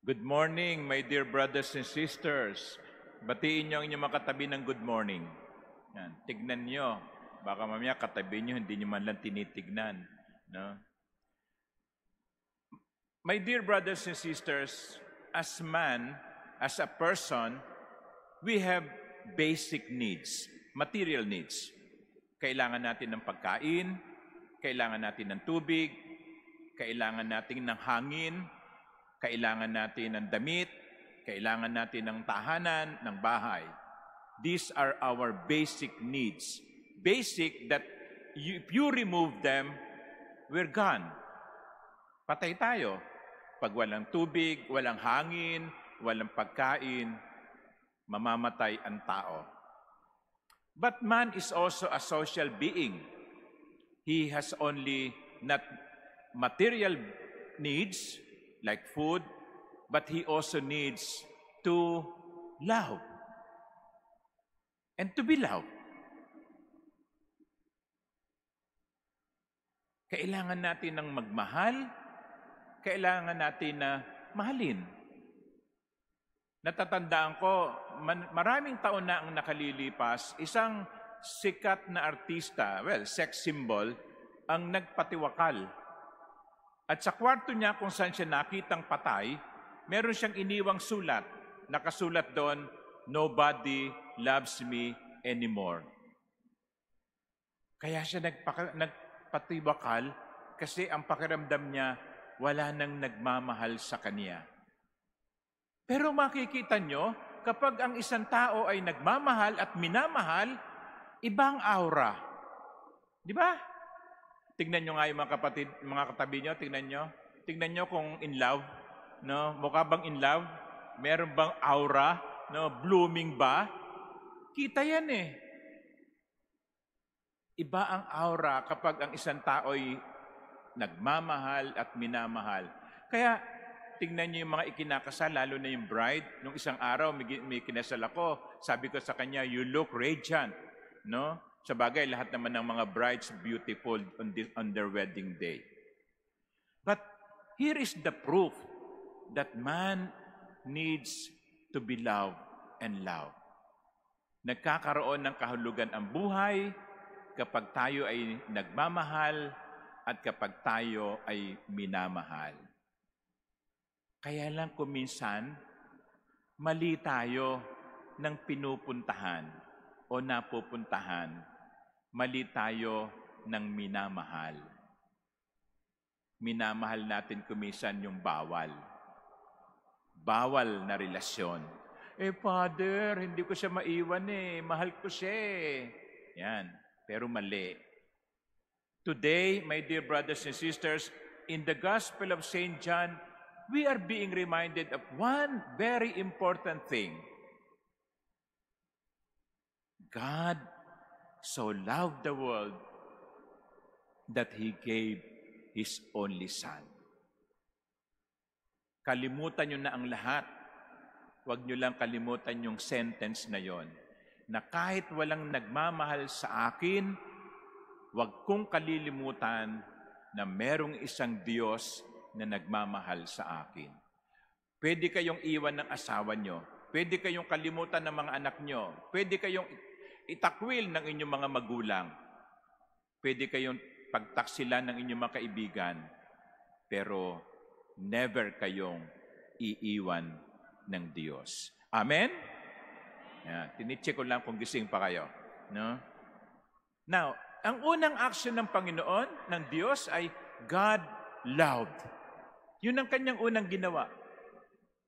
Good morning, my dear brothers and sisters. Batiin niyo ang inyong mga katabi ng good morning. Yan. Tignan niyo. Baka mamaya katabi niyo, hindi niyo man lang tinitignan. No? My dear brothers and sisters, as man, as a person, we have basic needs, material needs. Kailangan natin ng pagkain, kailangan natin ng tubig, kailangan natin ng hangin, kailangan natin ng damit, kailangan natin ng tahanan, ng bahay. These are our basic needs. Basic that if you remove them, we're gone. Patay tayo. Pag walang tubig, walang hangin, walang pagkain, mamamatay ang tao. But man is also a social being. He has only not material needs, like food, but he also needs to love and to be loved. Kailangan natin ng magmahal, kailangan natin na mahalin. Natatandaan ko, maraming taon na ang nakalilipas, isang sikat na artista, sex symbol, ang nagpatiwakal. At sa kwarto niya kung saan siya nakitang patay, meron siyang iniwang sulat. Nakasulat doon, "Nobody loves me anymore." Kaya siya nagpatiwakal kasi ang pakiramdam niya, wala nang nagmamahal sa kanya. Pero makikita nyo, kapag ang isang tao ay nagmamahal at minamahal, ibang aura. Di ba? Tignan nyo nga yung mga kapatid, mga katabi nyo, tignan nyo. Tignan nyo kung in love, no? Mukha bang in love? Meron bang aura? No? Blooming ba? Kita yan eh. Iba ang aura kapag ang isang tao'y nagmamahal at minamahal. Kaya, tignan nyo yung mga ikinakasal, lalo na yung bride. Nung isang araw, may kinasal ako, sabi ko sa kanya, "You look radiant." No? Sa bagay, lahat naman ng mga brides beautiful on their wedding day. But here is the proof that man needs to be loved and loved. Nagkakaroon ng kahulugan ang buhay kapag tayo ay nagmamahal at kapag tayo ay minamahal. Kaya lang kuminsan, mali tayo ng pinupuntahan o napupuntahan. Mali tayo ng minamahal. Minamahal natin kuminsan yung bawal. Bawal na relasyon. Father, hindi ko siya maiwan eh. Mahal ko siya eh. Yan. Pero mali. Today, my dear brothers and sisters, in the Gospel of St. John, we are being reminded of one very important thing. God so loved the world that He gave His only Son. Kalimutan nyo na ang lahat. Huwag nyo lang kalimutan yung sentence na yon, na kahit walang nagmamahal sa akin, huwag kong kalilimutan na merong isang Diyos na nagmamahal sa akin. Pwede kayong iwan ng asawa nyo. Pwede kayong kalimutan ng mga anak nyo. Pwede kayong itakwil ng inyong mga magulang. Pwede kayong pagtaksilan ng inyong mga kaibigan. Pero never kayong iiwan ng Diyos. Amen? Tinicheck ko lang kung gising pa kayo. No? Now, ang unang action ng Panginoon, ng Diyos, ay God loved. Yun ang kanyang unang ginawa.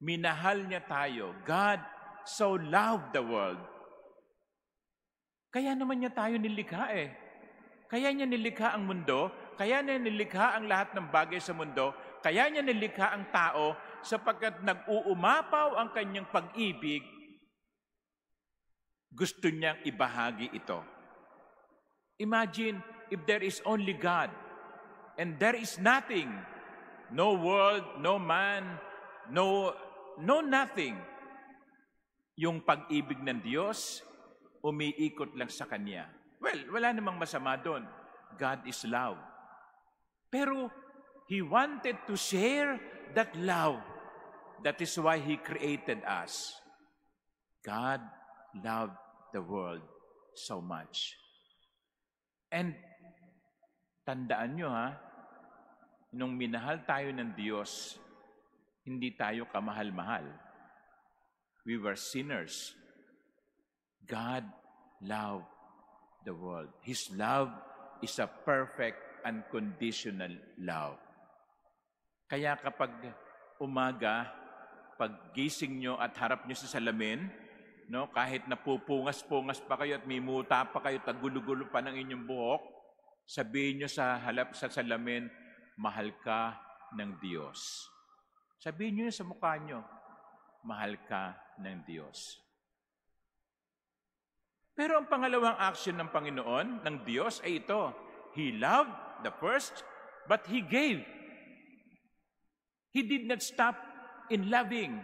Minahal niya tayo. God so loved the world. Kaya naman niya tayo nilikha eh. Kaya niya nilikha ang mundo, kaya niya nilikha ang lahat ng bagay sa mundo, kaya niya nilikha ang tao sapagkat nag-uumapaw ang kanyang pag-ibig, gusto niyang ibahagi ito. Imagine if there is only God and there is nothing, no world, no man, no nothing. Yung pag-ibig ng Diyos, umiikot lang sa Kanya. Well, wala namang masama doon. God is love. Pero He wanted to share that love That is why He created us. God loved the world so much. And tandaan nyo nung minahal tayo ng Diyos, hindi tayo kamahal-mahal. We were sinners. God loved the world. His love is a perfect, unconditional love. Kaya kapag umaga, pag gising nyo at harap nyo sa salamin, no, kahit napupungas-pungas pa kayo at may muta pa kayo, tagulo-gulo pa ng inyong buhok, sabihin nyo sa salamin, mahal ka ng Diyos. Sabihin nyo sa mukha nyo, mahal ka ng Diyos. Pero ang pangalawang action ng Panginoon, ng Diyos, ay ito. He loved the first, but He gave. He did not stop in loving.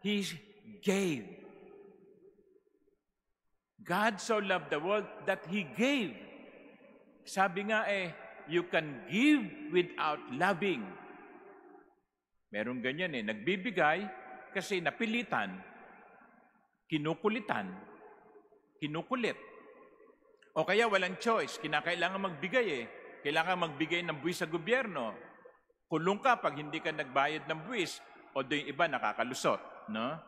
He gave. God so loved the world that He gave. Sabi nga you can give without loving. Merong ganyan nagbibigay kasi napilitan, kinukulitan, kinukulit. O kaya walang choice, kinakailangan magbigay Kailangan magbigay ng buwis sa gobyerno. Kulong ka pag hindi ka nagbayad ng buwis, o yung iba nakakalusot, no?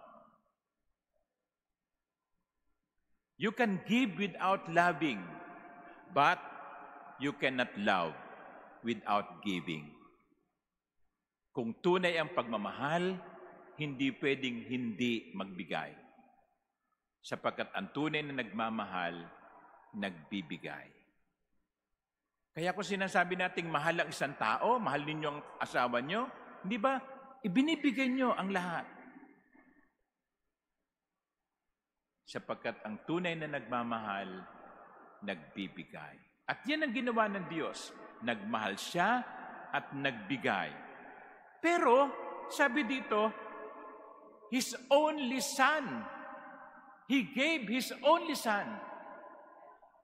You can give without loving, but you cannot love without giving. Kung tunay ang pagmamahal, hindi pwedeng hindi magbigay. Sapagkat ang tunay na nagmamahal, nagbibigay. Kaya kung sinasabi nating mahal ang isang tao, mahal ninyo ang asawa nyo, hindi ba, ibinibigay nyo ang lahat. Sapagkat ang tunay na nagmamahal, nagbibigay. At yan ang ginawa ng Diyos. Nagmahal siya at nagbigay. Pero, sabi dito, His only Son. He gave His only Son.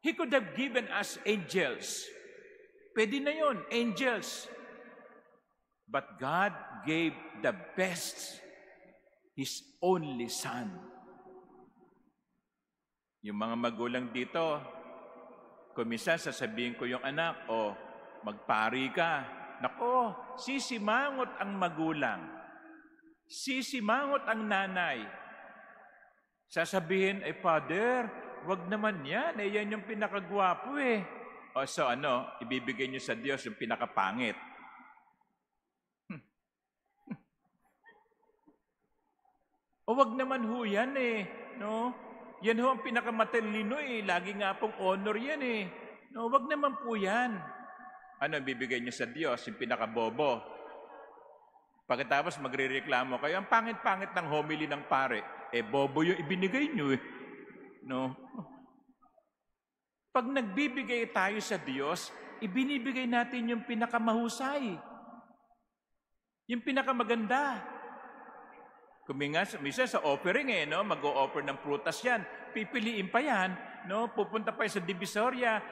He could have given us angels. Pwede na yun, angels. But God gave the best, His only Son. Yung mga magulang dito, kung minsan sasabihin ko yung anak, magpari ka. Nako, sisimangot ang magulang. Sisimangot ang nanay. Sasabihin, Father, wag naman yan. Yan yung pinakagwapo so ibibigay niyo sa Diyos yung pinakapangit. O wag naman ho yan no? Yan ho ang pinakamatalino Lagi nga pong honor yan No, wag naman po yan. Ano ibibigay niyo sa Diyos? Yung pinakabobo. Pagkatapos magrereklamo kayo, ang pangit-pangit ng homily ng pare. Bobo yung ibinigay niyo No? Pag nagbibigay tayo sa Diyos, ibinibigay natin yung pinakamahusay. Yung pinakamaganda. Minsan sa offering no? Mag-o-offer ng prutas yan. Pipiliin pa yan. No? Pupunta pa sa Divisoria.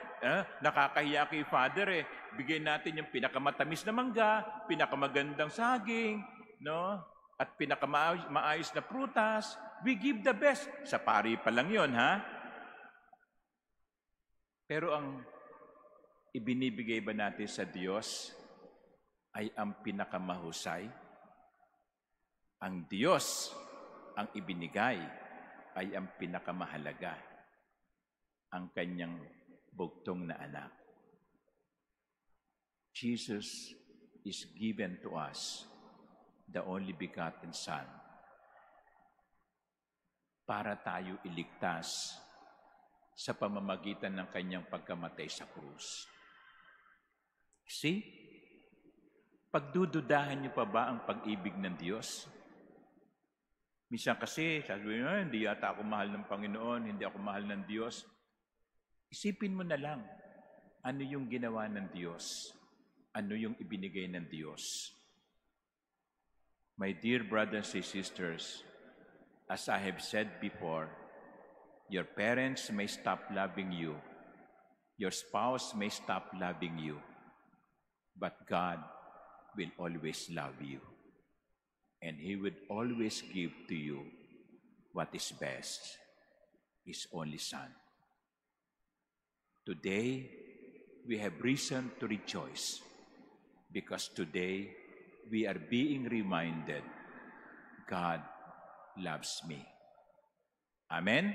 Nakakahiya kay Father Bigay natin yung pinakamatamis na mangga, pinakamagandang saging, no? At pinakamaayos na prutas. We give the best. Sa pari pa lang yun, Pero ang ibinibigay ba natin sa Diyos ay ang pinakamahusay? Ang Diyos ang ibinigay ay ang pinakamahalaga, ang kanyang bugtong na anak. Jesus is given to us, the only begotten Son, para tayo iligtas sa pamamagitan ng kanyang pagkamatay sa krus. See? Pagdududahan niyo pa ba ang pag-ibig ng Diyos? Minsan kasi, sabi niyo, hindi yata ako mahal ng Panginoon, hindi ako mahal ng Diyos. Isipin mo na lang, ano yung ginawa ng Diyos? Ano yung ibinigay ng Diyos? My dear brothers and sisters, as I have said before, your parents may stop loving you. Your spouse may stop loving you. But God will always love you. and He would always give to you what is best, His only Son. Today, we have reason to rejoice because today we are being reminded God loves me. Amen?